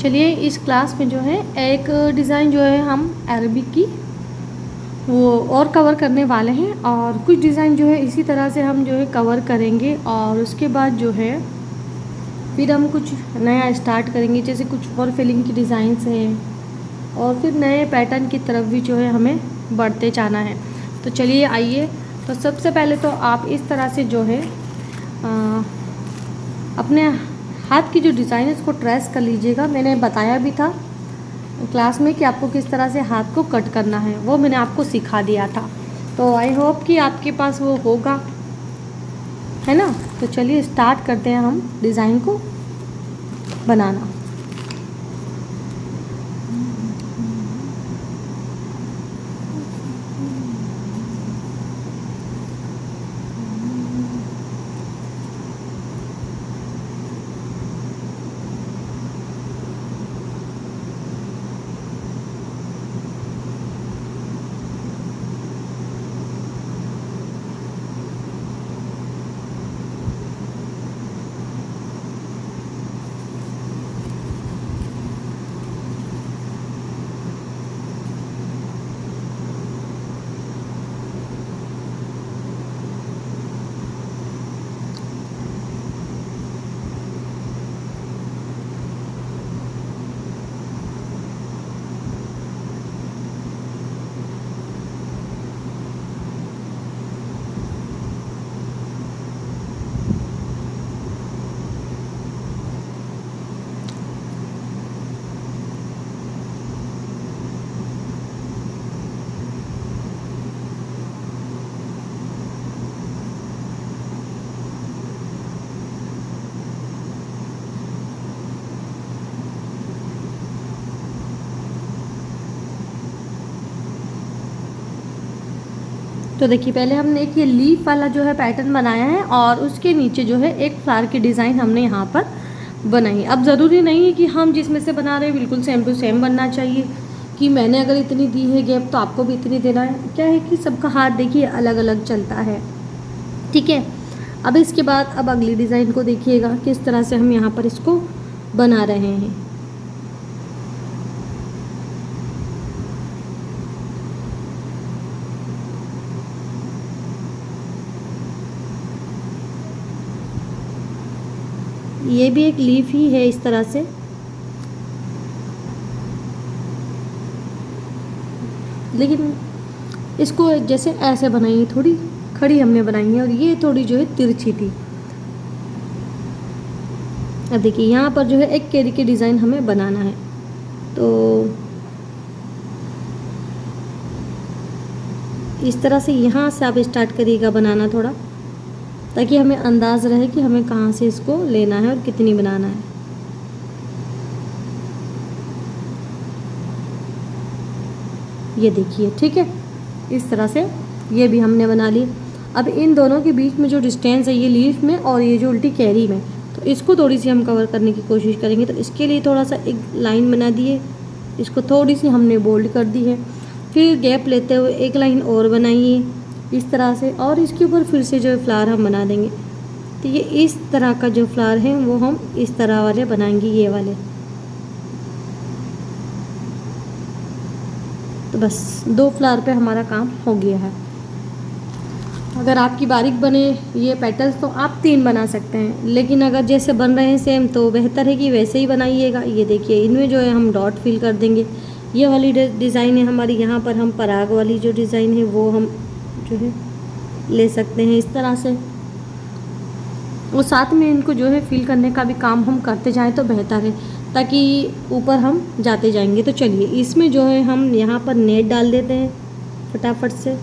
चलिए इस क्लास में जो है एक डिज़ाइन जो है हम अरबिक की वो और कवर करने वाले हैं, और कुछ डिज़ाइन जो है इसी तरह से हम जो है कवर करेंगे, और उसके बाद जो है फिर हम कुछ नया स्टार्ट करेंगे, जैसे कुछ और फिलिंग की डिज़ाइंस हैं, और फिर नए पैटर्न की तरफ भी जो है हमें बढ़ते जाना है। तो चलिए आइए, तो सबसे पहले तो आप इस तरह से जो है अपने हाथ की जो डिज़ाइन है उसको ट्रेस कर लीजिएगा। मैंने बताया भी था क्लास में कि आपको किस तरह से हाथ को कट करना है, वो मैंने आपको सिखा दिया था। तो आई होप कि आपके पास वो होगा, है ना। तो चलिए स्टार्ट करते हैं हम डिज़ाइन को बनाना। तो देखिए पहले हमने एक ये लीफ वाला जो है पैटर्न बनाया है, और उसके नीचे जो है एक फ्लावर की डिज़ाइन हमने यहाँ पर बनाई। अब ज़रूरी नहीं है कि हम जिसमें से बना रहे हैं बिल्कुल सेम टू सेम बनना चाहिए, कि मैंने अगर इतनी दी है गैप तो आपको भी इतनी देना है। क्या है कि सबका हाथ देखिए अलग अलग चलता है, ठीक है। अब इसके बाद अब अगली डिज़ाइन को देखिएगा किस तरह से हम यहाँ पर इसको बना रहे हैं। ये भी एक लीफ ही है इस तरह से, लेकिन इसको जैसे ऐसे बनाई है, थोड़ी खड़ी हमने बनाई है, और ये थोड़ी जो है तिरछी थी। अब देखिए यहाँ पर जो है एक कैरी की डिज़ाइन हमें बनाना है, तो इस तरह से यहाँ से आप स्टार्ट करिएगा बनाना थोड़ा, ताकि हमें अंदाज़ रहे कि हमें कहाँ से इसको लेना है और कितनी बनाना है। ये देखिए, ठीक है, इस तरह से ये भी हमने बना ली। अब इन दोनों के बीच में जो डिस्टेंस है ये लीफ में और ये जो उल्टी कैरी में, तो इसको थोड़ी सी हम कवर करने की कोशिश करेंगे। तो इसके लिए थोड़ा सा एक लाइन बना दिए, इसको थोड़ी सी हमने बोल्ड कर दी है, फिर गैप लेते हुए एक लाइन और बनाइए इस तरह से, और इसके ऊपर फिर से जो फ्लावर हम बना देंगे। तो ये इस तरह का जो फ्लावर है वो हम इस तरह वाले बनाएंगे, ये वाले। तो बस 2 फ्लावर पे हमारा काम हो गया है। अगर आपकी बारीक बने ये पेटल्स तो आप 3 बना सकते हैं, लेकिन अगर जैसे बन रहे हैं सेम तो बेहतर है कि वैसे ही बनाइएगा। ये देखिए इनमें जो है हम डॉट फिल कर देंगे। ये वाली डिज़ाइन है हमारी, यहाँ पर हम पराग वाली जो डिज़ाइन है वो हम जो है ले सकते हैं इस तरह से, और साथ में इनको जो है फिल करने का भी काम हम करते जाएं तो बेहतर है, ताकि ऊपर हम जाते जाएंगे। तो चलिए इसमें जो है हम यहाँ पर नेट डाल देते हैं फटाफट से।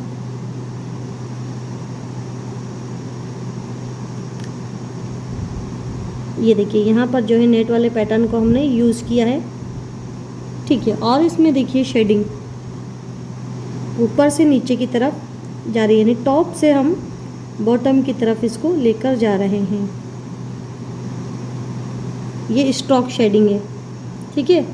ये देखिए यहाँ पर जो है नेट वाले पैटर्न को हमने यूज़ किया है, ठीक है। और इसमें देखिए शेडिंग ऊपर से नीचे की तरफ जा रही है, यानी टॉप से हम बॉटम की तरफ इसको लेकर जा रहे हैं। ये स्ट्रोक शेडिंग है, ठीक है।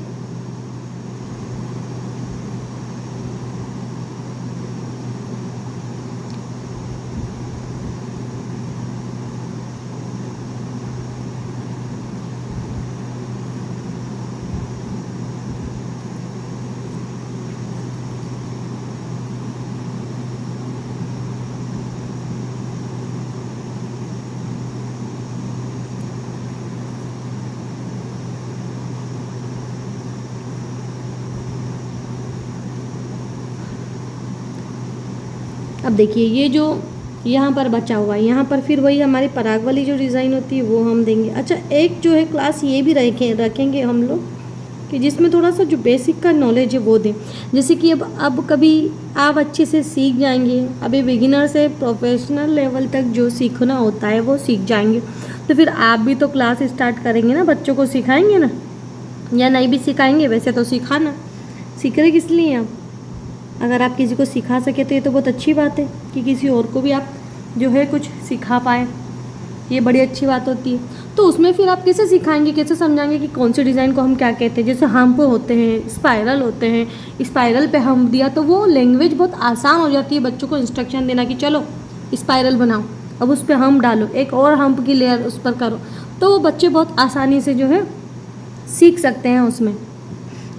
अब देखिए ये जो यहाँ पर बचा हुआ है, यहाँ पर फिर वही हमारी पराग वाली जो डिज़ाइन होती है वो हम देंगे। अच्छा, एक जो है क्लास ये भी रखेंगे हम लोग कि जिसमें थोड़ा सा जो बेसिक का नॉलेज है वो दें। जैसे कि अब कभी आप अच्छे से सीख जाएंगे, अभी बिगिनर से प्रोफेशनल लेवल तक जो सीखना होता है वो सीख जाएंगे, तो फिर आप भी तो क्लास स्टार्ट करेंगे ना, बच्चों को सिखाएंगे ना, या नहीं भी सिखाएंगे, वैसे तो सिखाना, सीख रहे किस लिए आप। अगर आप किसी को सिखा सके तो ये तो बहुत अच्छी बात है कि किसी और को भी आप जो है कुछ सिखा पाए, ये बड़ी अच्छी बात होती है। तो उसमें फिर आप कैसे सिखाएंगे, कैसे समझाएंगे कि कौन सी डिज़ाइन को हम क्या कहते हैं। जैसे हम्प होते हैं, स्पाइरल होते हैं, स्पाइरल पे हम्प दिया तो वो लैंग्वेज बहुत आसान हो जाती है बच्चों को इंस्ट्रक्शन देना कि चलो स्पाइरल बनाओ, अब उस पर हम्प डालो, एक और हम्प की लेयर उस पर करो, तो वो बच्चे बहुत आसानी से जो है सीख सकते हैं उसमें।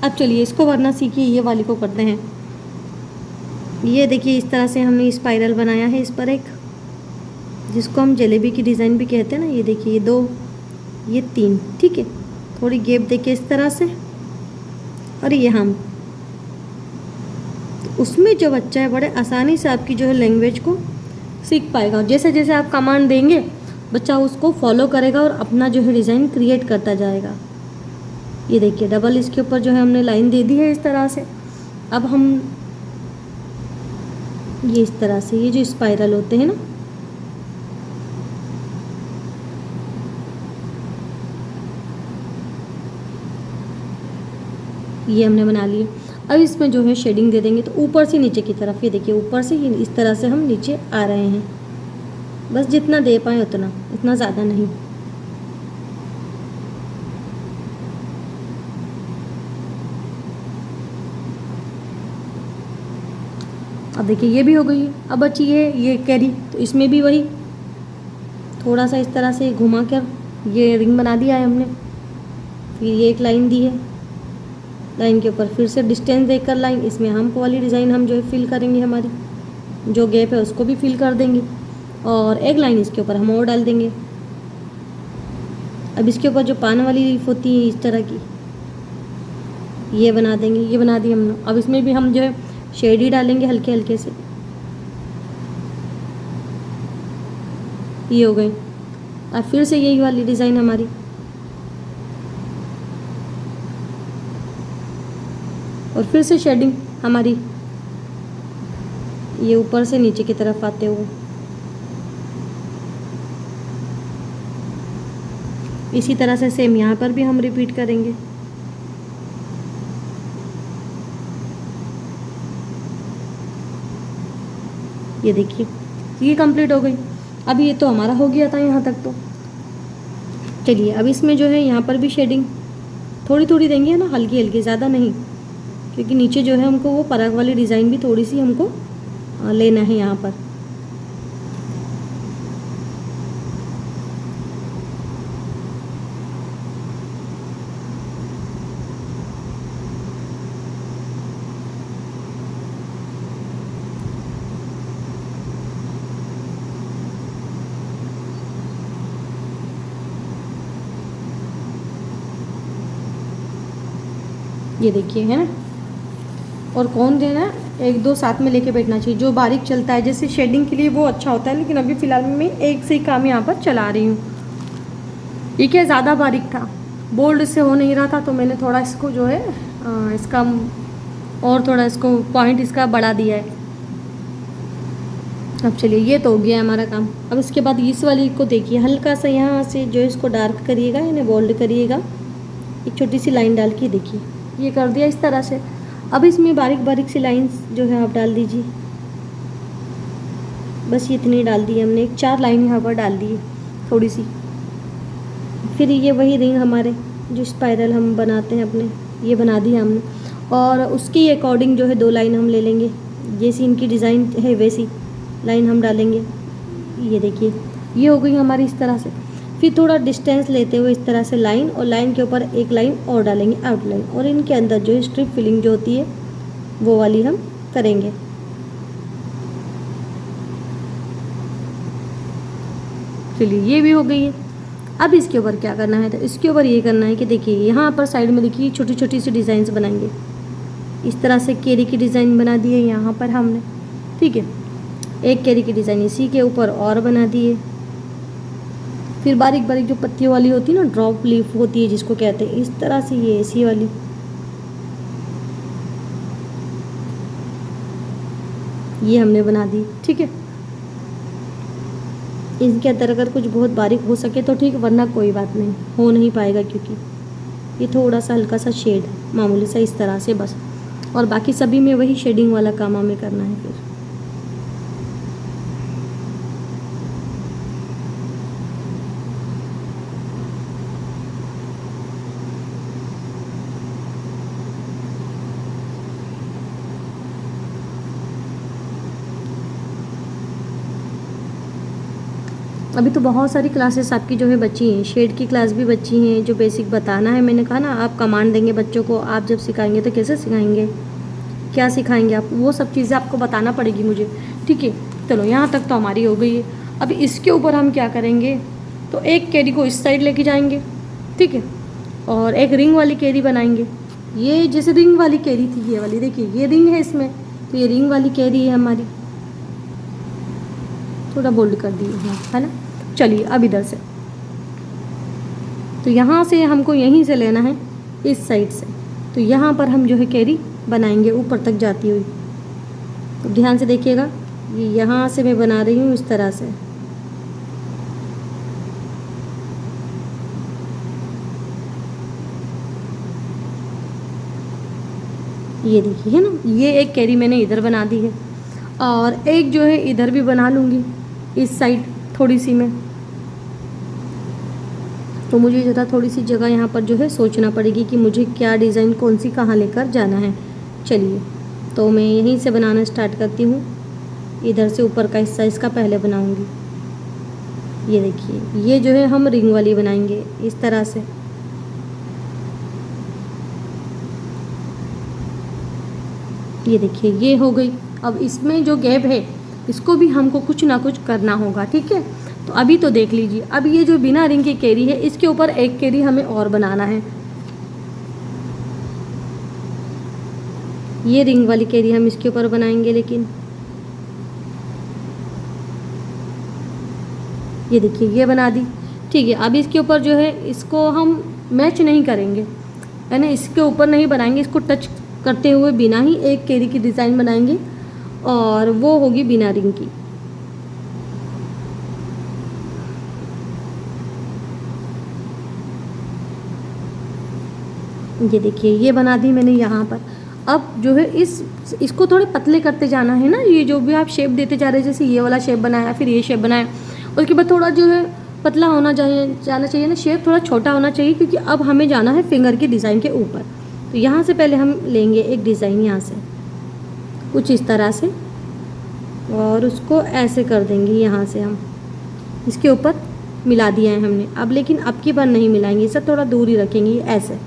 अब चलिए इसको वरना सीखिए, ये वाली को करते हैं। ये देखिए इस तरह से हमने स्पाइरल बनाया है इस पर एक, जिसको हम जलेबी की डिज़ाइन भी कहते हैं ना। ये देखिए, ये 2, ये 3, ठीक है, थोड़ी गैप देखिए इस तरह से, और ये हम तो उसमें जो बच्चा है बड़े आसानी से आपकी जो है लैंग्वेज को सीख पाएगा। जैसे जैसे आप कमांड देंगे बच्चा उसको फॉलो करेगा और अपना जो है डिज़ाइन क्रिएट करता जाएगा। ये देखिए डबल इसके ऊपर जो है हमने लाइन दे दी है इस तरह से। अब हम ये इस तरह से, ये जो स्पाइरल होते हैं ना, ये हमने बना लिए। अब इसमें जो है शेडिंग दे देंगे, तो ऊपर से नीचे की तरफ, ये देखिए ऊपर से ये इस तरह से हम नीचे आ रहे हैं, बस जितना दे पाए उतना, इतना ज़्यादा नहीं। अब देखिए ये भी हो गई है। अब बची है ये कैरी, तो इसमें भी वही थोड़ा सा इस तरह से घुमा कर ये रिंग बना दिया है हमने। फिर ये एक लाइन दी है, लाइन के ऊपर फिर से डिस्टेंस देकर लाइन, इसमें हम्प वाली डिज़ाइन हम जो है फिल करेंगे, हमारी जो गैप है उसको भी फिल कर देंगे, और एक लाइन इसके ऊपर हम और डाल देंगे। अब इसके ऊपर जो पान वाली लीफ होती है इस तरह की, ये बना देंगे, ये बना दी हमने। अब इसमें भी हम जो है शेड ही डालेंगे हल्के हल्के से, ये हो गई। अब फिर से यही वाली डिज़ाइन हमारी, और फिर से शेडिंग हमारी, ये ऊपर से नीचे की तरफ आते हुए। इसी तरह से सेम यहाँ पर भी हम रिपीट करेंगे। ये देखिए ये कंप्लीट हो गई। अब ये तो हमारा हो गया था यहाँ तक। तो चलिए अब इसमें जो है यहाँ पर भी शेडिंग थोड़ी थोड़ी देंगे ना, हल्की हल्की, ज़्यादा नहीं, क्योंकि नीचे जो है हमको वो पराग वाली डिज़ाइन भी थोड़ी सी हमको लेना है यहाँ पर। ये देखिए है ना, और कौन देना, एक दो साथ में लेके बैठना चाहिए। जो बारीक चलता है जैसे शेडिंग के लिए वो अच्छा होता है, लेकिन अभी फ़िलहाल मैं एक से ही काम यहाँ पर चला रही हूँ। ये क्या ज़्यादा बारीक था, बोल्ड से हो नहीं रहा था, तो मैंने थोड़ा इसको जो है इसका और थोड़ा इसको पॉइंट इसका बढ़ा दिया है। अब चलिए ये तो हो गया हमारा काम। अब इसके बाद इस वाली को देखिए, हल्का सा यहाँ से जो इसको डार्क करिएगा, यानी बोल्ड करिएगा, एक छोटी सी लाइन डाल के देखिए, ये कर दिया इस तरह से। अब इसमें बारीक बारीक सी लाइंस जो है आप डाल दीजिए, बस ये इतनी डाल दी हमने, एक 4 लाइन यहाँ पर डाल दी है थोड़ी सी। फिर ये वही रिंग हमारे जो स्पाइरल हम बनाते हैं अपने, ये बना दिया हमने, और उसके अकॉर्डिंग जो है 2 लाइन हम ले लेंगे, जैसी इनकी डिज़ाइन है वैसी लाइन हम डालेंगे। ये देखिए ये हो गई हमारी इस तरह से। फिर थोड़ा डिस्टेंस लेते हुए इस तरह से लाइन, और लाइन के ऊपर एक लाइन और डालेंगे आउटलाइन, और इनके अंदर जो स्ट्रिप फिलिंग जो होती है वो वाली हम करेंगे। चलिए ये भी हो गई है। अब इसके ऊपर क्या करना है, तो इसके ऊपर ये करना है कि देखिए यहाँ पर साइड में देखिए छोटी छोटी सी डिज़ाइंस बनाएंगे। इस तरह से केरी की डिज़ाइन बना दी है यहाँ पर हमने, ठीक है। एक कैरी की डिज़ाइन इसी के ऊपर और बना दिए। फिर बारीक बारीक जो पत्तियों वाली होती है ना, ड्रॉप लीफ होती है जिसको कहते हैं, इस तरह से ये ऐसी वाली ये हमने बना दी। ठीक है, इनके अंदर अगर कुछ बहुत बारीक हो सके तो ठीक, वरना कोई बात नहीं, हो नहीं पाएगा क्योंकि ये थोड़ा सा हल्का सा शेड है, मामूली सा, इस तरह से बस। और बाकी सभी में वही शेडिंग वाला काम हमें करना है। फिर अभी तो बहुत सारी क्लासेस आपकी जो है बची हैं, शेड की क्लास भी बची हैं, जो बेसिक बताना है। मैंने कहा ना, आप कमांड देंगे बच्चों को, आप जब सिखाएंगे तो कैसे सिखाएंगे, क्या सिखाएंगे आप, वो सब चीज़ें आपको बताना पड़ेगी मुझे। ठीक है, चलो यहाँ तक तो हमारी हो गई है। अब इसके ऊपर हम क्या करेंगे, तो एक कैरी को इस साइड लेके जाएंगे, ठीक है, और एक रिंग वाली कैरी बनाएंगे। ये जैसे रिंग वाली कैरी थी, ये वाली देखिए, ये रिंग है इसमें, तो ये रिंग वाली कैरी है हमारी। थोड़ा बोल्ड कर दिए हाँ, है ना। चलिए अब इधर से, तो यहाँ से हमको यहीं से लेना है, इस साइड से। तो यहाँ पर हम जो है कैरी बनाएंगे ऊपर तक जाती हुई। तो ध्यान से देखिएगा, ये यहाँ से मैं बना रही हूँ इस तरह से। ये देखिए, है ना, ये एक कैरी मैंने इधर बना दी है, और एक जो है इधर भी बना लूँगी, इस साइड थोड़ी सी में। तो मुझे ज़रा थोड़ी सी जगह यहाँ पर जो है सोचना पड़ेगी कि मुझे क्या डिज़ाइन कौन सी कहाँ लेकर जाना है। चलिए, तो मैं यहीं से बनाना स्टार्ट करती हूँ। इधर से ऊपर का हिस्सा इसका पहले बनाऊँगी। ये देखिए, ये जो है हम रिंग वाली बनाएंगे इस तरह से। ये देखिए, ये हो गई। अब इसमें जो गैप है, इसको भी हमको कुछ ना कुछ करना होगा। ठीक है, तो अभी तो देख लीजिए, अब ये जो बिना रिंग की कैरी है, इसके ऊपर एक कैरी हमें और बनाना है। ये रिंग वाली कैरी हम इसके ऊपर बनाएंगे, लेकिन ये देखिए, ये बना दी। ठीक है, अब इसके ऊपर जो है, इसको हम मैच नहीं करेंगे, है ना, इसके ऊपर नहीं बनाएंगे, इसको टच करते हुए बिना ही एक कैरी की डिज़ाइन बनाएंगे, और वो होगी बिना रिंग की। ये देखिए, ये बना दी मैंने यहाँ पर। अब जो है इसको थोड़े पतले करते जाना है ना, ये जो भी आप शेप देते जा रहे हैं, जैसे ये वाला शेप बनाया, फिर ये शेप बनाया, उसके बाद थोड़ा जो है पतला होना चाहिए, जाना चाहिए ना, शेप थोड़ा छोटा होना चाहिए, क्योंकि अब हमें जाना है फिंगर की डिज़ाइन के ऊपर। तो यहाँ से पहले हम लेंगे एक डिज़ाइन यहाँ से कुछ इस तरह से, और उसको ऐसे कर देंगे, यहाँ से हम इसके ऊपर मिला दिया है हमने। अब लेकिन अब की बार नहीं मिलाएंगे, इसे थोड़ा दूर ही रखेंगे ऐसे।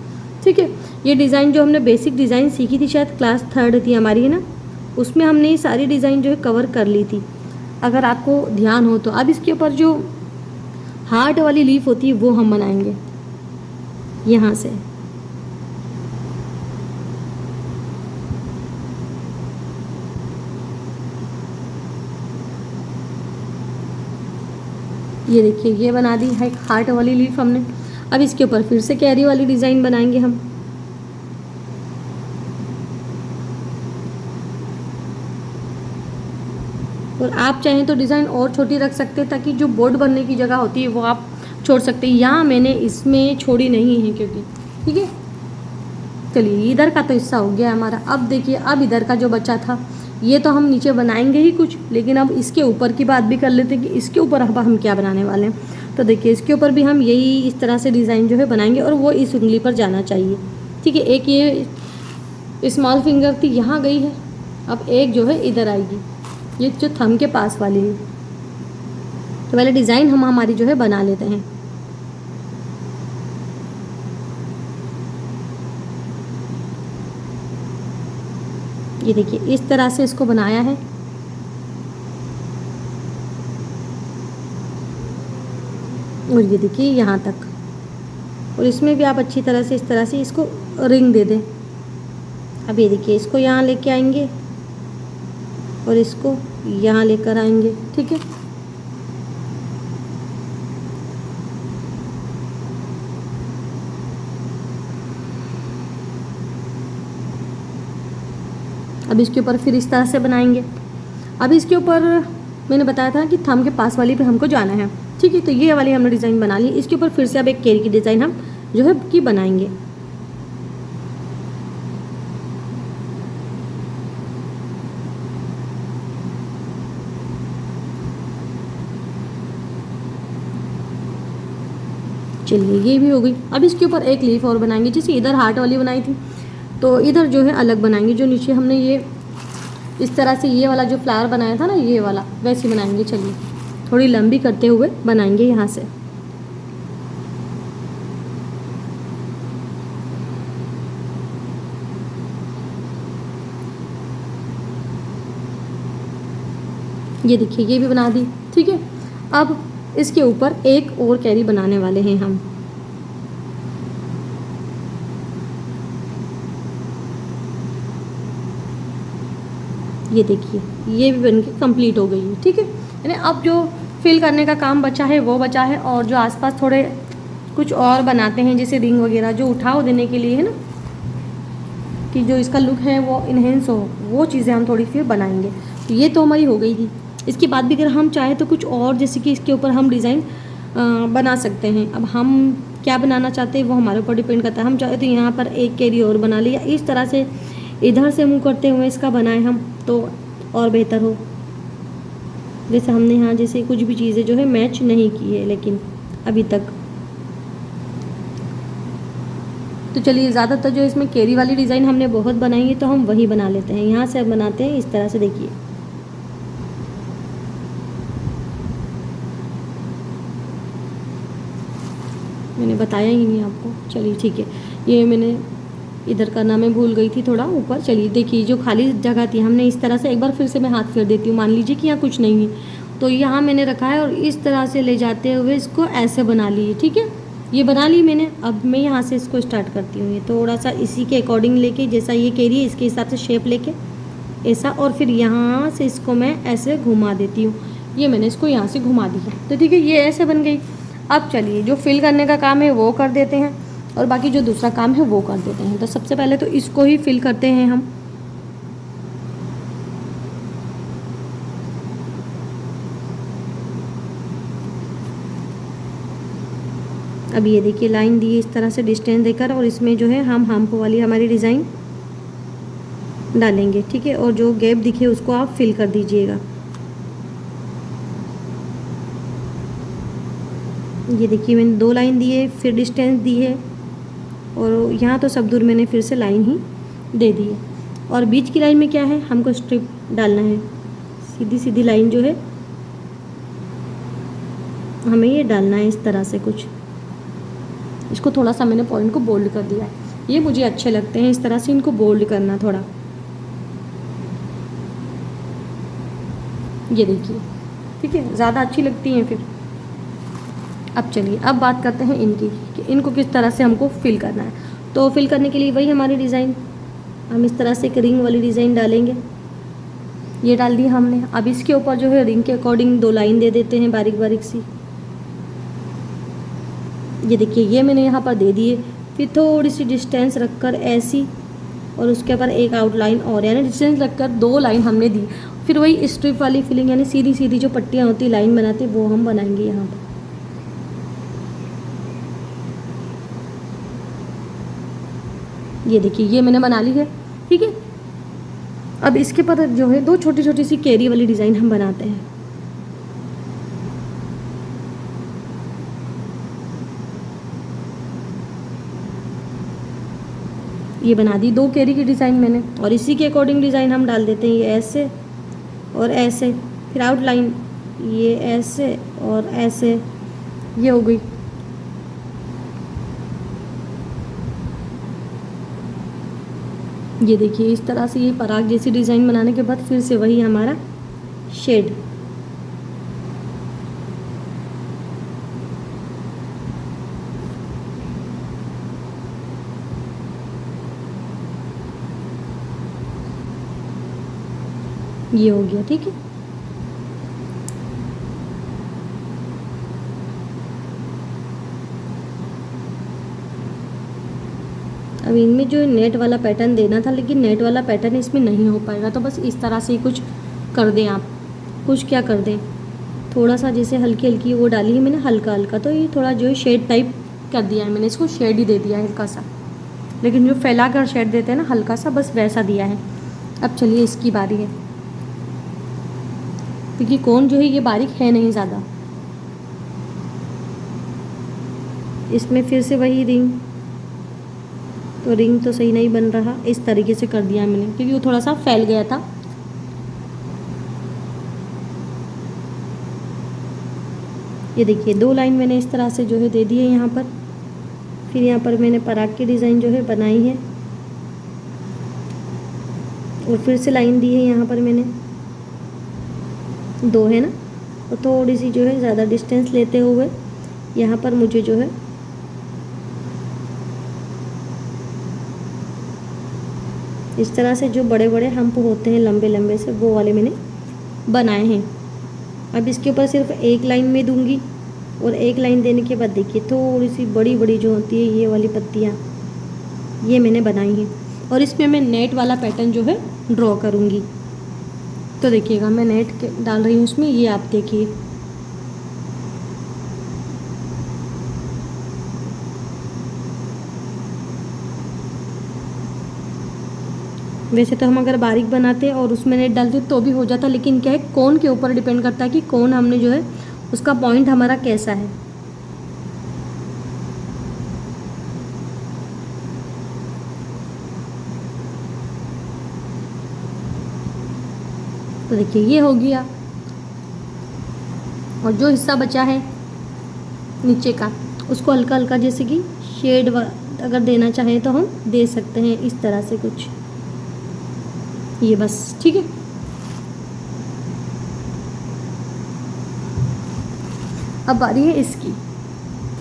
ठीक है, ये डिज़ाइन जो हमने बेसिक डिज़ाइन सीखी थी, शायद क्लास 3 थी हमारी, है ना, उसमें हमने ये सारी डिज़ाइन जो है कवर कर ली थी, अगर आपको ध्यान हो तो। अब इसके ऊपर जो हार्ट वाली लीफ होती है वो हम बनाएंगे यहाँ से। ये देखिए, ये बना दी है हार्ट वाली लीफ हमने। अब इसके ऊपर फिर से कैरी वाली डिज़ाइन बनाएंगे हम। और आप चाहें तो डिज़ाइन और छोटी रख सकते हैं, ताकि जो बोर्ड बनने की जगह होती है वो आप छोड़ सकते हैं। यहाँ मैंने इसमें छोड़ी नहीं है क्योंकि, ठीक है। चलिए, इधर का तो हिस्सा हो गया हमारा। अब देखिए, अब इधर का जो बचा था, ये तो हम नीचे बनाएंगे ही कुछ, लेकिन अब इसके ऊपर की बात भी कर लेते हैं कि इसके ऊपर अब हम क्या बनाने वाले हैं। तो देखिए, इसके ऊपर भी हम यही इस तरह से डिज़ाइन जो है बनाएंगे, और वो इस उंगली पर जाना चाहिए। ठीक है, एक ये स्मॉल फिंगर थी, यहाँ गई है, अब एक जो है इधर आएगी, ये जो थंब के पास वाली है। तो पहले डिज़ाइन हम हमारी जो है बना लेते हैं। ये देखिए, इस तरह से इसको बनाया है। और ये देखिए यहाँ तक, और इसमें भी आप अच्छी तरह से इस तरह से इसको रिंग दे दें। अब ये देखिए, इसको यहाँ लेके आएंगे और इसको यहाँ लेकर आएंगे। ठीक है, अब इसके ऊपर फिर इस तरह से बनाएंगे। अब इसके ऊपर मैंने बताया था कि थंब के पास वाली पे हमको जाना है। ठीक है, तो ये वाली हमने डिज़ाइन बना ली। इसके ऊपर फिर से अब एक केरी की डिज़ाइन हम जो है कि बनाएंगे। चलिए, ये भी हो गई। अब इसके ऊपर एक लीफ और बनाएंगे। जैसे इधर हार्ट वाली बनाई थी, तो इधर जो है अलग बनाएंगे। जो नीचे हमने ये इस तरह से ये वाला जो फ्लावर बनाया था ना, ये वाला वैसे बनाएंगे। चलिए, थोड़ी लंबी करते हुए बनाएंगे यहाँ से। ये देखिए, ये भी बना दी। ठीक है, अब इसके ऊपर एक और कैरी बनाने वाले हैं हम। ये देखिए, ये भी बनके कंप्लीट हो गई है। ठीक है, यानी अब जो फिल करने का काम बचा है वो बचा है, और जो आसपास थोड़े कुछ और बनाते हैं, जैसे रिंग वगैरह जो उठाव देने के लिए है ना, कि जो इसका लुक है वो इन्हेंस हो, वो चीज़ें हम थोड़ी फिर बनाएंगे। तो ये तो हमारी हो गई थी। इसके बाद भी अगर हम चाहें तो कुछ और, जैसे कि इसके ऊपर हम डिज़ाइन बना सकते हैं। अब हम क्या बनाना चाहते हैं वो हमारे ऊपर डिपेंड करता है। हम चाहे तो यहाँ पर एक कैरी और बना लिया, इस तरह से इधर से मुँह करते हुए इसका बनाए हम, तो और बेहतर हो। जैसे हमने यहाँ जैसे कुछ भी चीज़ें जो है मैच नहीं की है लेकिन अभी तक। तो चलिए, ज़्यादातर जो इसमें कैरी वाली डिज़ाइन हमने बहुत बनाई है, तो हम वही बना लेते हैं। यहाँ से अब बनाते हैं इस तरह से। देखिए, मैंने बताया ही नहीं आपको। चलिए ठीक है, ये मैंने इधर करना मैं भूल गई थी थोड़ा ऊपर। चलिए देखिए, जो खाली जगह थी हमने इस तरह से, एक बार फिर से मैं हाथ फेर देती हूँ। मान लीजिए कि यहाँ कुछ नहीं है, तो यहाँ मैंने रखा है और इस तरह से ले जाते हुए इसको ऐसे बना लिए। ठीक है, ये बना ली मैंने। अब मैं यहाँ से इसको स्टार्ट करती हूँ। ये थोड़ा सा इसी के अकॉर्डिंग लेके, जैसा ये कैरी है इसके हिसाब से शेप लेके ऐसा, और फिर यहाँ से इसको मैं ऐसे घुमा देती हूँ। ये मैंने इसको यहाँ से घुमा दिया। तो ठीक है, ये ऐसे बन गई। अब चलिए, जो फिल करने का काम है वो कर देते हैं, और बाकी जो दूसरा काम है वो कर देते हैं। तो सबसे पहले तो इसको ही फिल करते हैं हम। अब ये देखिए, लाइन दी है इस तरह से डिस्टेंस देकर, और इसमें जो है हम हम्प वाली हमारी डिज़ाइन डालेंगे। ठीक है, और जो गैप दिखे उसको आप फिल कर दीजिएगा। ये देखिए, मैंने 2 लाइन दी है, फिर डिस्टेंस दी है, और यहाँ तो सब दूर मैंने फिर से लाइन ही दे दी है। और बीच की लाइन में क्या है, हमको स्ट्रिप डालना है। सीधी सीधी लाइन जो है हमें ये डालना है इस तरह से कुछ। इसको थोड़ा सा मैंने पॉइंट को बोल्ड कर दिया है। ये मुझे अच्छे लगते हैं इस तरह से, इनको बोल्ड करना थोड़ा। ये देखिए, ठीक है, ज़्यादा अच्छी लगती हैं फिर। अब चलिए, अब बात करते हैं इनकी, कि इनको किस तरह से हमको फिल करना है। तो फिल करने के लिए वही हमारी डिज़ाइन, हम इस तरह से एक रिंग वाली डिज़ाइन डालेंगे। ये डाल दी हमने। अब इसके ऊपर जो है रिंग के अकॉर्डिंग 2 लाइन दे देते हैं बारीक बारीक सी। ये देखिए, ये मैंने यहाँ पर दे दिए। फिर थोड़ी सी डिस्टेंस रखकर ऐसी, और उसके ऊपर एक आउटलाइन और, यानी डिस्टेंस रखकर 2 लाइन हमने दी। फिर वही स्ट्रिप वाली फिलिंग, यानी सीधी सीधी जो पट्टियाँ होती लाइन बनाते, वो हम बनाएंगे यहाँ पर। ये देखिए, ये मैंने बना ली है। ठीक है, अब इसके पर जो है 2 छोटी छोटी सी कैरी वाली डिज़ाइन हम बनाते हैं। ये बना दी 2 कैरी की डिज़ाइन मैंने, और इसी के अकॉर्डिंग डिज़ाइन हम डाल देते हैं। ये ऐसे और ऐसे, फिर आउटलाइन ये ऐसे और ऐसे, ये हो गई। ये देखिए, इस तरह से ये पराग जैसी डिज़ाइन बनाने के बाद फिर से वही हमारा शेड। ये हो गया। ठीक है, अब इनमें जो नेट वाला पैटर्न देना था, लेकिन नेट वाला पैटर्न इसमें नहीं हो पाएगा, तो बस इस तरह से ही कुछ कर दें आप। कुछ क्या कर दें, थोड़ा सा जैसे हल्की हल्की वो डाली है मैंने, हल्का हल्का, तो ये थोड़ा जो है शेड टाइप कर दिया है मैंने, इसको शेड ही दे दिया है हल्का सा, लेकिन जो फैला कर शेड देते हैं ना हल्का सा, बस वैसा दिया है। अब चलिए इसकी बारी है, क्योंकि कोन जो है ये बारीक है नहीं ज़्यादा। इसमें फिर से वही रिंग, तो रिंग तो सही नहीं बन रहा, इस तरीके से कर दिया मैंने, क्योंकि वो थोड़ा सा फैल गया था। ये देखिए 2 लाइन मैंने इस तरह से जो है दे दी है यहाँ पर। फिर यहाँ पर मैंने पराग की डिज़ाइन जो है बनाई है, और फिर से लाइन दी है यहाँ पर मैंने, 2 है ना, तो थोड़ी सी जो है ज़्यादा डिस्टेंस लेते हुए यहाँ पर मुझे जो है इस तरह से जो बड़े बड़े हम्प होते हैं लंबे लंबे से, वो वाले मैंने बनाए हैं। अब इसके ऊपर सिर्फ 1 लाइन में दूंगी, और 1 लाइन देने के बाद देखिए थोड़ी सी बड़ी बड़ी जो होती है ये वाली पत्तियाँ, ये मैंने बनाई हैं, और इसमें मैं नेट वाला पैटर्न जो है ड्रॉ करूँगी। तो देखिएगा मैं नेट डाल रही हूँ उसमें, ये आप देखिए। वैसे तो हम अगर बारीक बनाते और उसमें नेट डालते तो भी हो जाता, लेकिन क्या है, कोन के ऊपर डिपेंड करता है कि कोन हमने जो है उसका पॉइंट हमारा कैसा है। तो देखिए ये हो गया, और जो हिस्सा बचा है नीचे का, उसको हल्का हल्का जैसे कि शेड अगर देना चाहें तो हम दे सकते हैं इस तरह से कुछ, ये बस ठीक है। अब बारी है इसकी,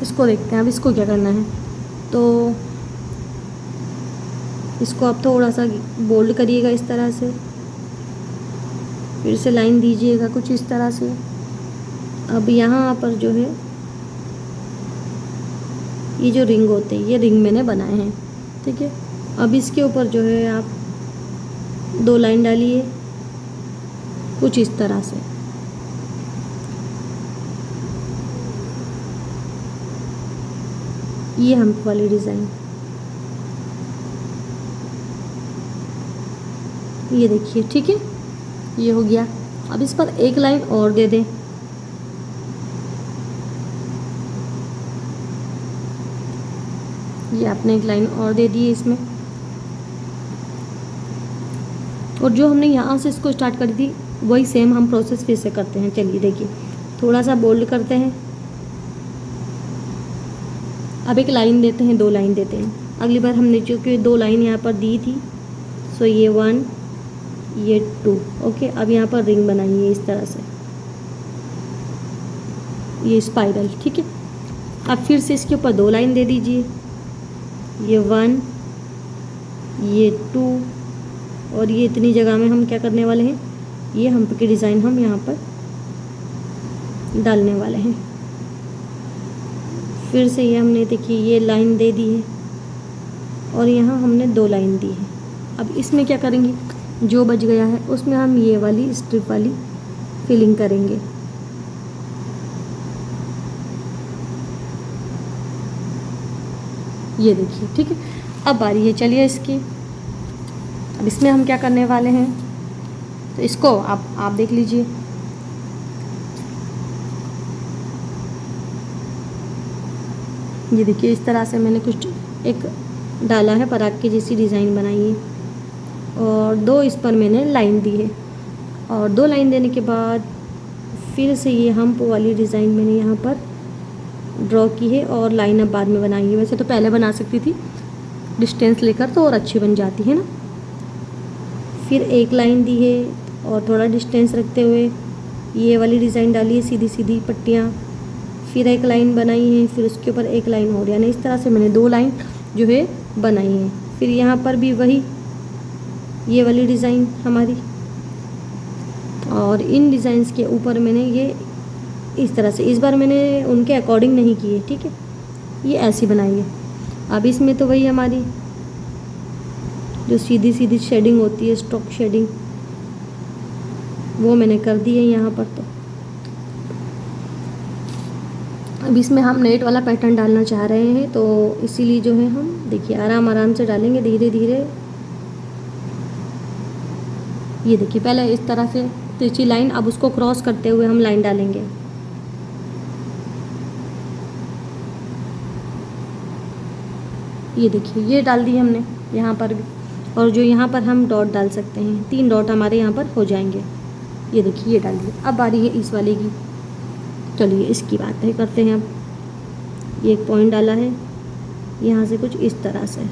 इसको देखते हैं अब इसको क्या करना है। तो इसको आप थोड़ा सा बोल्ड करिएगा इस तरह से, फिर से लाइन दीजिएगा कुछ इस तरह से। अब यहाँ पर जो है ये जो रिंग होते हैं, ये रिंग मैंने बनाए हैं, ठीक है। अब इसके ऊपर जो है आप 2 लाइन डालिए कुछ इस तरह से, ये हम्प वाली डिज़ाइन, ये देखिए ठीक है, ये हो गया। अब इस पर 1 लाइन और दे दें, ये आपने 1 लाइन और दे दी है इसमें, और जो हमने यहाँ से इसको स्टार्ट करी थी वही सेम हम प्रोसेस फिर से करते हैं। चलिए देखिए, थोड़ा सा बोल्ड करते हैं, अब 1 लाइन देते हैं, 2 लाइन देते हैं। अगली बार हमने जो कि 2 लाइन यहाँ पर दी थी, सो ये 1 ये 2, ओके। अब यहाँ पर रिंग बनाइए इस तरह से, ये स्पाइरल, ठीक है। अब फिर से इसके ऊपर 2 लाइन दे दीजिए, ये 1 ये 2, और ये इतनी जगह में हम क्या करने वाले हैं, ये हम्प की डिज़ाइन हम यहाँ पर डालने वाले हैं। फिर से ये हमने देखिए ये लाइन दे दी है, और यहाँ हमने 2 लाइन दी है। अब इसमें क्या करेंगे, जो बच गया है उसमें हम ये वाली स्ट्रिप वाली फिलिंग करेंगे। ये देखिए ठीक है। अब बारी है चलिए इसकी, अब इसमें हम क्या करने वाले हैं, तो इसको आप देख लीजिए। ये देखिए इस तरह से मैंने कुछ एक डाला है, पराग की जैसी डिज़ाइन बनाई है, और 2 इस पर मैंने लाइन दी है, और 2 लाइन देने के बाद फिर से ये हम्प वाली डिज़ाइन मैंने यहाँ पर ड्रॉ की है, और लाइन अब बाद में बनाई है। वैसे तो पहले बना सकती थी डिस्टेंस लेकर, तो और अच्छी बन जाती है ना। फिर 1 लाइन दी है, और थोड़ा डिस्टेंस रखते हुए ये वाली डिज़ाइन डाली है, सीधी सीधी पट्टियाँ। फिर 1 लाइन बनाई है, फिर उसके ऊपर 1 लाइन और, यानी इस तरह से मैंने 2 लाइन जो है बनाई है। फिर यहाँ पर भी वही ये वाली डिज़ाइन हमारी, और इन डिज़ाइंस के ऊपर मैंने ये इस तरह से, इस बार मैंने उनके अकॉर्डिंग नहीं की है, ठीक है, ये ऐसी बनाई है। अब इसमें तो वही हमारी जो सीधी सीधी शेडिंग होती है, स्ट्रोक शेडिंग, वो मैंने कर दी है यहाँ पर। तो अब इसमें हम नेट वाला पैटर्न डालना चाह रहे हैं, तो इसीलिए जो है हम देखिए आराम आराम से डालेंगे, धीरे धीरे। ये देखिए पहले इस तरह से तिरछी लाइन, अब उसको क्रॉस करते हुए हम लाइन डालेंगे। ये देखिए ये डाल दी हमने यहाँ पर भी, और जो यहाँ पर हम डॉट डाल सकते हैं, 3 डॉट हमारे यहाँ पर हो जाएंगे। ये देखिए ये डाल दिए। अब बारी है इस वाले की। चलिए इसकी बात है करते हैं। अब ये एक पॉइंट डाला है यहाँ से कुछ इस तरह से,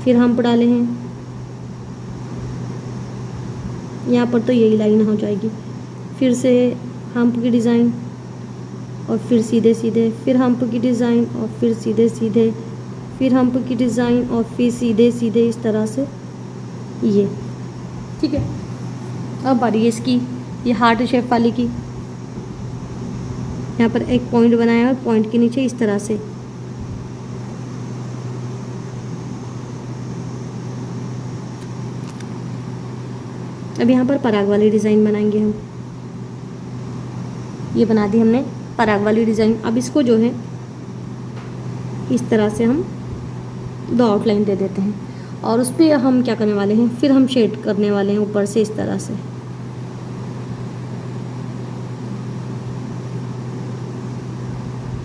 फिर हम्प डाले हैं यहाँ पर, तो यही लाइन हो जाएगी। फिर से हम्प की डिज़ाइन, और फिर सीधे सीधे, फिर हम्प की डिज़ाइन, और फिर सीधे सीधे, फिर हम्प की डिज़ाइन, और फिर सीधे सीधे, इस तरह से ये। ठीक है, अब बारी है इसकी, ये हार्ट शेप वाली की। यहाँ पर एक पॉइंट बनाया है और पॉइंट के नीचे इस तरह से अब यहाँ पर पराग वाली डिज़ाइन बनाएंगे हम। ये बना दी हमने पराग वाली डिज़ाइन। अब इसको जो है इस तरह से हम 2 आउटलाइन दे देते हैं, और उस पर हम क्या करने वाले हैं, फिर हम शेड करने वाले हैं ऊपर से इस तरह से।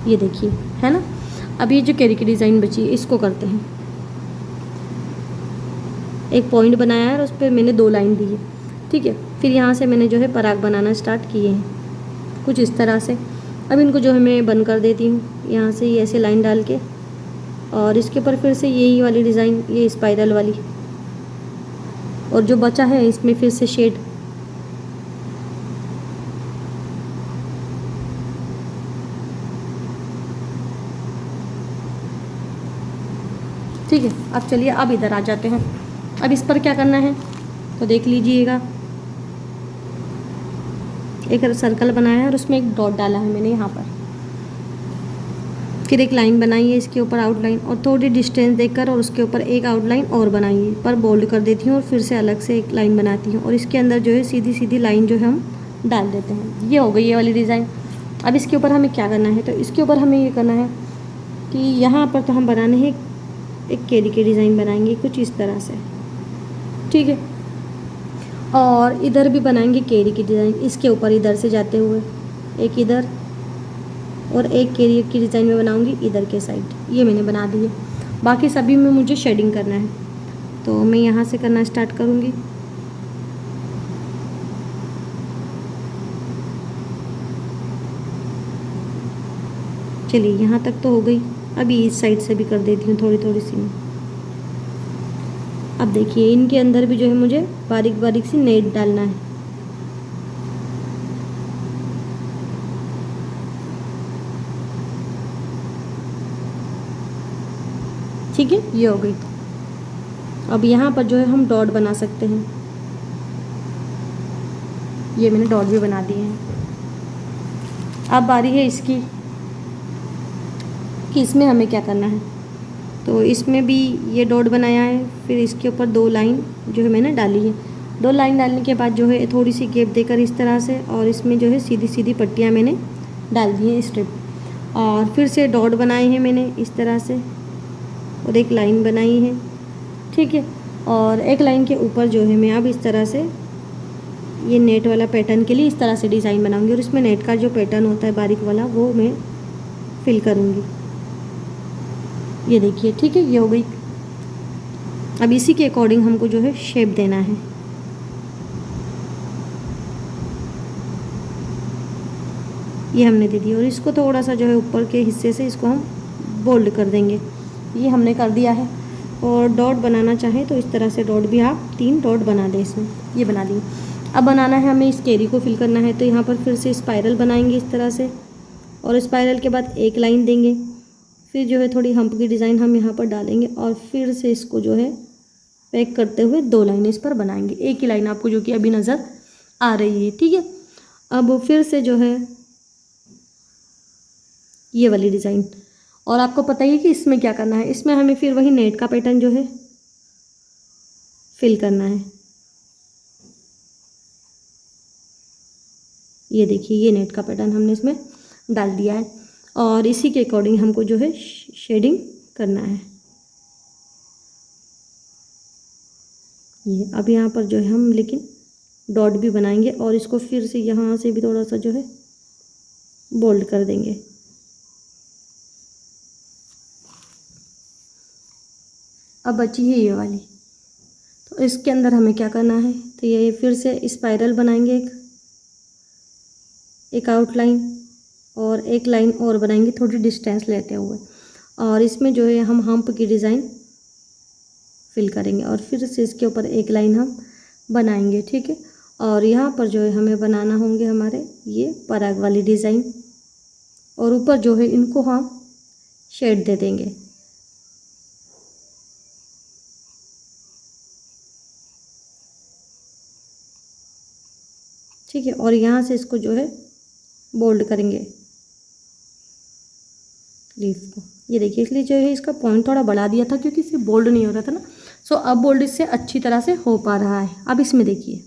ये देखिए है ना। अब ये जो कैरी की डिज़ाइन बची है इसको करते हैं। एक पॉइंट बनाया है और उस पर मैंने 2 लाइन दी है। ठीक है, फिर यहाँ से मैंने जो है पराग बनाना स्टार्ट किए हैं कुछ इस तरह से। अब इनको जो है मैं बंद कर देती हूँ यहाँ से, ये ऐसे लाइन डाल के, और इसके ऊपर फिर से यही वाली डिज़ाइन, ये स्पाइरल वाली, और जो बचा है इसमें फिर से शेड। ठीक है, अब चलिए अब इधर आ जाते हैं। अब इस पर क्या करना है तो देख लीजिएगा। एक सर्कल बनाया है और उसमें एक डॉट डाला है मैंने यहाँ पर, फिर एक लाइन बनाई है इसके ऊपर आउटलाइन, और थोड़ी डिस्टेंस देकर और उसके ऊपर एक आउटलाइन और बनाई है, पर बोल्ड कर देती हूँ और फिर से अलग से एक लाइन बनाती हूँ, और इसके अंदर जो है सीधी सीधी लाइन जो है हम डाल देते हैं। ये हो गई ये वाली डिज़ाइन। अब इसके ऊपर हमें क्या करना है, तो इसके ऊपर हमें ये करना है कि यहाँ पर तो हम बनाने हैं एक कैरी की डिज़ाइन बनाएंगे कुछ इस तरह से। ठीक है, और इधर भी बनाएंगे कैरी की डिज़ाइन, इसके ऊपर इधर से जाते हुए एक इधर, और एक कैरी की डिज़ाइन में बनाऊंगी इधर के साइड। ये मैंने बना दी है। बाकी सभी में मुझे शेडिंग करना है, तो मैं यहाँ से करना स्टार्ट करूँगी। चलिए यहाँ तक तो हो गई। अभी इस साइड से भी कर देती हूँ थोड़ी थोड़ी सी। अब देखिए इनके अंदर भी जो है मुझे बारीक बारीक सी नेट डालना है। ठीक है, ये हो गई। अब यहाँ पर जो है हम डॉट बना सकते हैं। ये मैंने डॉट भी बना दिए हैं। अब बारी है इसकी कि इसमें हमें क्या करना है, तो इसमें भी ये डॉट बनाया है, फिर इसके ऊपर 2 लाइन जो है मैंने डाली है। 2 लाइन डालने के बाद जो है थोड़ी सी गैप देकर इस तरह से, और इसमें जो है सीधी सीधी पट्टियाँ मैंने डाल दी हैं स्ट्रिप, और फिर से डॉट बनाए हैं मैंने इस तरह से, और एक लाइन बनाई है। ठीक है, और एक लाइन के ऊपर जो है मैं अब इस तरह से ये नेट वाला पैटर्न के लिए इस तरह से डिज़ाइन बनाऊंगी, और इसमें नेट का जो पैटर्न होता है बारीक वाला वो मैं फिल करूँगी। ये देखिए, ठीक है, ये हो गई। अब इसी के अकॉर्डिंग हमको जो है शेप देना है। ये हमने दे दी, और इसको थोड़ा सा जो है ऊपर के हिस्से से इसको हम बोल्ड कर देंगे। ये हमने कर दिया है। और डॉट बनाना चाहें तो इस तरह से डॉट भी आप 3 डॉट बना दें इसमें। ये बना दी। अब बनाना है हमें इस कैरी को फिल करना है, तो यहाँ पर फिर से स्पाइरल बनाएंगे इस तरह से, और स्पाइरल के बाद एक लाइन देंगे, फिर जो है थोड़ी हम्प की डिज़ाइन हम यहाँ पर डालेंगे, और फिर से इसको जो है पैक करते हुए 2 लाइनें इस पर बनाएंगे। एक ही लाइन आपको जो कि अभी नज़र आ रही है। ठीक है, अब फिर से जो है ये वाली डिज़ाइन, और आपको पता ही है कि इसमें क्या करना है, इसमें हमें फिर वही नेट का पैटर्न जो है फिल करना है। ये देखिए, ये नेट का पैटर्न हमने इसमें डाल दिया है और इसी के अकॉर्डिंग हमको जो है शेडिंग करना है। ये अब यहाँ पर जो है हम लेकिन डॉट भी बनाएंगे और इसको फिर से यहाँ से भी थोड़ा सा जो है बोल्ड कर देंगे। अब बची है ये वाली, तो इसके अंदर हमें क्या करना है, तो ये फिर से स्पाइरल बनाएंगे, एक आउटलाइन और एक लाइन और बनाएंगे थोड़ी डिस्टेंस लेते हुए, और इसमें जो है हम हम्प की डिज़ाइन फिल करेंगे और फिर से इसके ऊपर एक लाइन हम बनाएंगे। ठीक है, और यहाँ पर जो है हमें बनाना होंगे हमारे ये पराग वाली डिज़ाइन, और ऊपर जो है इनको हम शेड दे देंगे। ठीक है, और यहाँ से इसको जो है बोल्ड करेंगे लीफ को। ये देखिए, इसलिए जो है इसका पॉइंट थोड़ा बढ़ा दिया था क्योंकि इससे बोल्ड नहीं हो रहा था ना। सो अब बोल्ड इससे अच्छी तरह से हो पा रहा है। अब इसमें देखिए,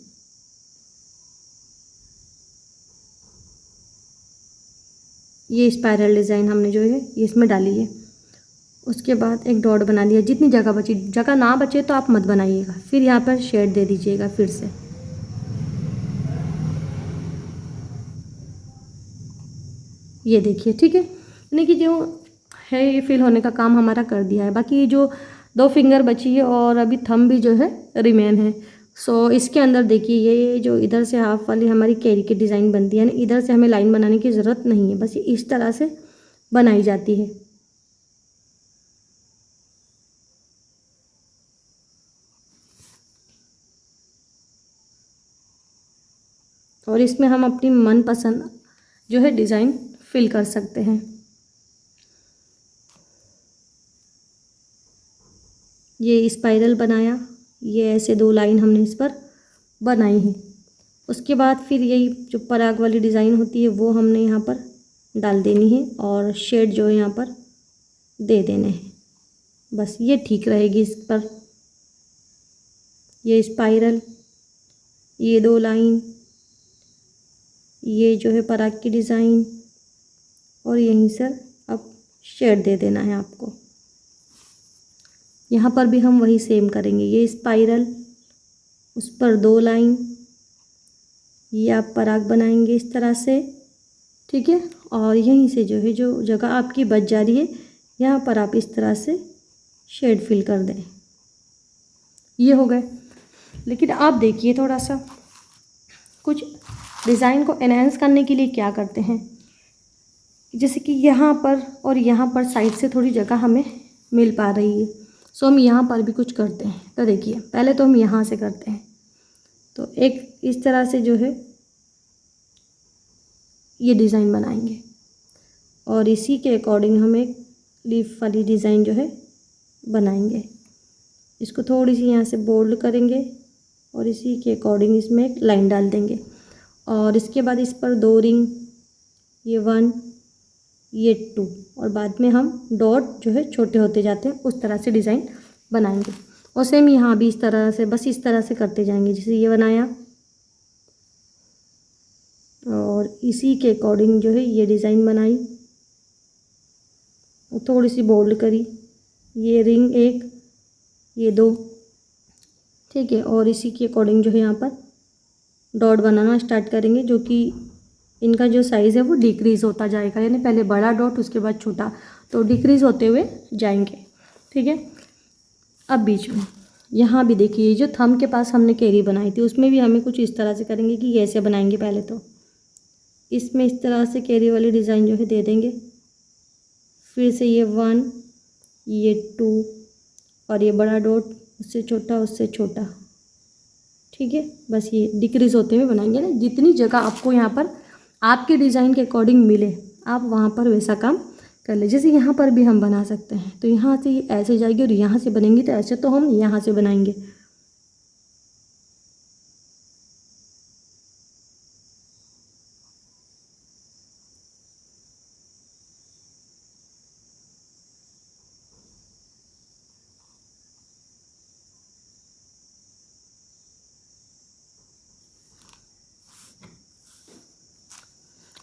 ये स्पाइरल डिज़ाइन हमने जो है ये इसमें डाली है। उसके बाद एक डॉट बना लिया। जितनी जगह बची, जगह ना बचे तो आप मत बनाइएगा, फिर यहाँ पर शेड दे दीजिएगा फिर से। ये देखिए, ठीक है, यानी कि जो है ये फिल होने का काम हमारा कर दिया है। बाकी ये जो 2 फिंगर बची है और अभी थंब भी जो है रिमेन है। सो इसके अंदर देखिए, ये जो इधर से हाफ वाली हमारी कैरी की डिज़ाइन बनती है ना, इधर से हमें लाइन बनाने की ज़रूरत नहीं है, बस ये इस तरह से बनाई जाती है। और इसमें हम अपनी मनपसंद जो है डिज़ाइन फिल कर सकते हैं। ये स्पाइरल बनाया, ये ऐसे 2 लाइन हमने इस पर बनाई है। उसके बाद फिर यही जो पराग वाली डिज़ाइन होती है वो हमने यहाँ पर डाल देनी है और शेड जो है यहाँ पर दे देने हैं। बस ये ठीक रहेगी इस पर। ये स्पाइरल, ये 2 लाइन, ये जो है पराग की डिज़ाइन, और यहीं से अब शेड दे देना है आपको। यहाँ पर भी हम वही सेम करेंगे। ये स्पाइरल, उस पर 2 लाइन, ये आप पराग बनाएंगे इस तरह से। ठीक है, और यहीं से जो है जो जगह आपकी बच जा रही है यहाँ पर आप इस तरह से शेड फिल कर दें। ये हो गए। लेकिन आप देखिए, थोड़ा सा कुछ डिज़ाइन को एनहेंस करने के लिए क्या करते हैं, जैसे कि यहाँ पर और यहाँ पर साइड से थोड़ी जगह हमें मिल पा रही है। सो हम यहाँ पर भी कुछ करते हैं। तो देखिए, पहले तो हम यहाँ से करते हैं, तो एक इस तरह से जो है ये डिज़ाइन बनाएंगे और इसी के अकॉर्डिंग हम एक लीफ वाली डिज़ाइन जो है बनाएंगे। इसको थोड़ी सी यहाँ से बोल्ड करेंगे और इसी के अकॉर्डिंग इसमें एक लाइन डाल देंगे, और इसके बाद इस पर 2 रिंग, ये 1, ये 2, और बाद में हम डॉट जो है छोटे होते जाते हैं उस तरह से डिज़ाइन बनाएंगे। और सेम यहाँ भी इस तरह से, बस इस तरह से करते जाएंगे। जैसे ये बनाया और इसी के अकॉर्डिंग जो है ये डिज़ाइन बनाई, थोड़ी सी बोल्ड करी, ये रिंग 1, ये 2, ठीक है, और इसी के अकॉर्डिंग जो है यहाँ पर डॉट बनाना स्टार्ट करेंगे, जो कि इनका जो साइज़ है वो डिक्रीज़ होता जाएगा, यानी पहले बड़ा डॉट उसके बाद छोटा, तो डिक्रीज़ होते हुए जाएंगे। ठीक है, अब बीच में यहाँ भी देखिए, जो थंब के पास हमने कैरी बनाई थी उसमें भी हमें कुछ इस तरह से करेंगे कि ऐसे बनाएंगे। पहले तो इसमें इस तरह से कैरी वाली डिज़ाइन जो है दे देंगे, फिर से ये 1, ये 2, और ये बड़ा डॉट, उससे छोटा, उससे छोटा। ठीक है, बस ये डिक्रीज़ होते हुए बनाएंगे ना। जितनी जगह आपको यहाँ पर आपके डिज़ाइन के अकॉर्डिंग मिले, आप वहाँ पर वैसा काम कर ले। जैसे यहाँ पर भी हम बना सकते हैं, तो यहाँ से ये ऐसे जाएगी और यहाँ से बनेंगी, तो ऐसे तो हम यहाँ से बनाएंगे।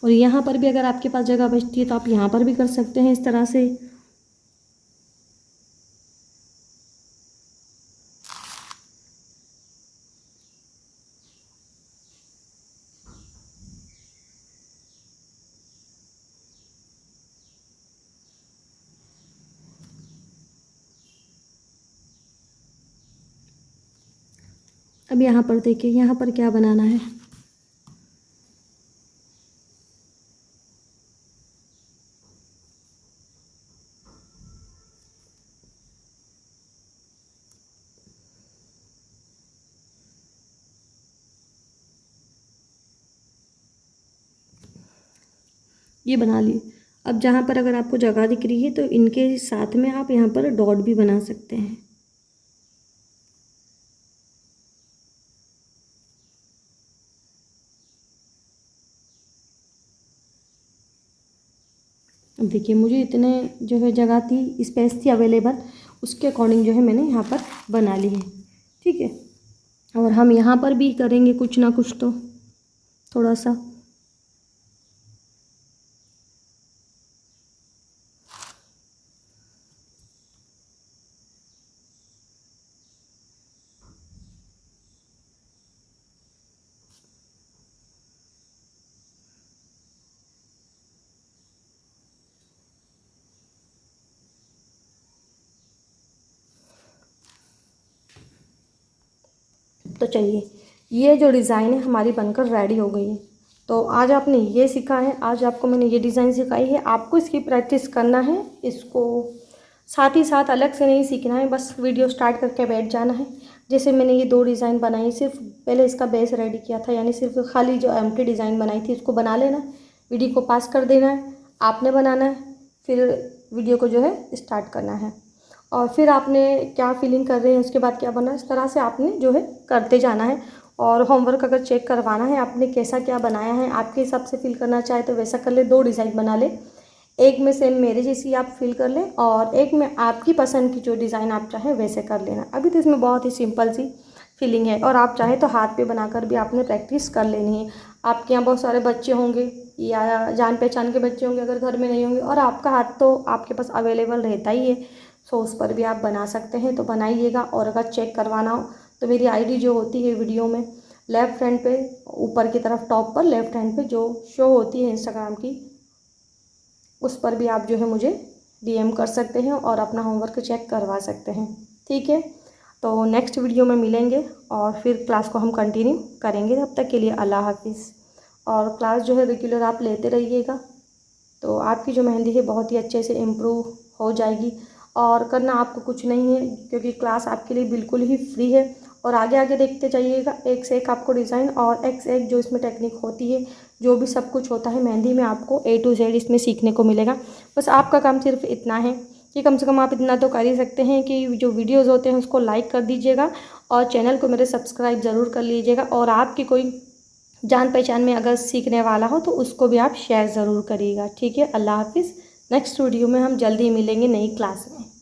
और यहाँ पर भी अगर आपके पास जगह बचती है तो आप यहाँ पर भी कर सकते हैं इस तरह से। अब यहाँ पर देखिए, यहाँ पर क्या बनाना है। ये बना लिए। अब जहाँ पर अगर आपको जगह दिख रही है तो इनके साथ में आप यहाँ पर डॉट भी बना सकते हैं। अब देखिए, मुझे इतने जो है जगह थी, स्पेस थी अवेलेबल, उसके अकॉर्डिंग जो है मैंने यहाँ पर बना ली है। ठीक है, और हम यहाँ पर भी करेंगे कुछ ना कुछ तो थोड़ा सा। तो चलिए, ये जो डिज़ाइन है हमारी बनकर रेडी हो गई है। तो आज आपने ये सीखा है, आज आपको मैंने ये डिज़ाइन सिखाई है। आपको इसकी प्रैक्टिस करना है, इसको साथ ही साथ अलग से नहीं सीखना है, बस वीडियो स्टार्ट करके बैठ जाना है। जैसे मैंने ये 2 डिज़ाइन बनाई, सिर्फ पहले इसका बेस रेडी किया था, यानी सिर्फ खाली जो एम्प्टी डिज़ाइन बनाई थी उसको बना लेना है, वीडियो को पास कर देना है, आपने बनाना है, फिर वीडियो को जो है स्टार्ट करना है, और फिर आपने क्या फीलिंग कर रहे हैं उसके बाद क्या बना, इस तरह से आपने जो है करते जाना है। और होमवर्क अगर चेक करवाना है आपने कैसा क्या बनाया है, आपके हिसाब से फिल करना चाहे तो वैसा कर ले। 2 डिज़ाइन बना ले, एक में सेम मेरे जैसी आप फिल कर लें और एक में आपकी पसंद की जो डिज़ाइन आप चाहें वैसे कर लेना। अभी तो इसमें बहुत ही सिंपल सी फीलिंग है, और आप चाहे तो हाथ पे बनाकर भी आपने प्रैक्टिस कर लेनी है। आपके यहाँ बहुत सारे बच्चे होंगे या जान पहचान के बच्चे होंगे, अगर घर में नहीं होंगे, और आपका हाथ तो आपके पास अवेलेबल रहता ही है, सो उस पर भी आप बना सकते हैं, तो बनाइएगा। और अगर चेक करवाना हो तो मेरी आईडी जो होती है वीडियो में लेफ़्ट हैंड पे ऊपर की तरफ टॉप पर लेफ़्ट हैंड पे जो शो होती है इंस्टाग्राम की, उस पर भी आप जो है मुझे डीएम कर सकते हैं और अपना होमवर्क चेक करवा सकते हैं। ठीक है, तो नेक्स्ट वीडियो में मिलेंगे और फिर क्लास को हम कंटिन्यू करेंगे। तब तक के लिए अल्लाह हाफिज़। और क्लास जो है रेगुलर आप लेते रहिएगा, तो आपकी जो मेहंदी है बहुत ही अच्छे से इम्प्रूव हो जाएगी। और करना आपको कुछ नहीं है, क्योंकि क्लास आपके लिए बिल्कुल ही फ्री है। और आगे आगे देखते जाइएगा, एक से एक आपको डिज़ाइन और एक से एक जो इसमें टेक्निक होती है, जो भी सब कुछ होता है मेहंदी में, आपको A to Z इसमें सीखने को मिलेगा। बस आपका काम सिर्फ इतना है कि कम से कम आप इतना तो कर ही सकते हैं कि जो वीडियोज़ होते हैं उसको लाइक कर दीजिएगा और चैनल को मेरे सब्सक्राइब ज़रूर कर लीजिएगा। और आपकी कोई जान पहचान में अगर सीखने वाला हो तो उसको भी आप शेयर ज़रूर करिएगा। ठीक है, अल्लाह हाफिज़। नेक्स्ट वीडियो में हम जल्दी मिलेंगे नई क्लास में।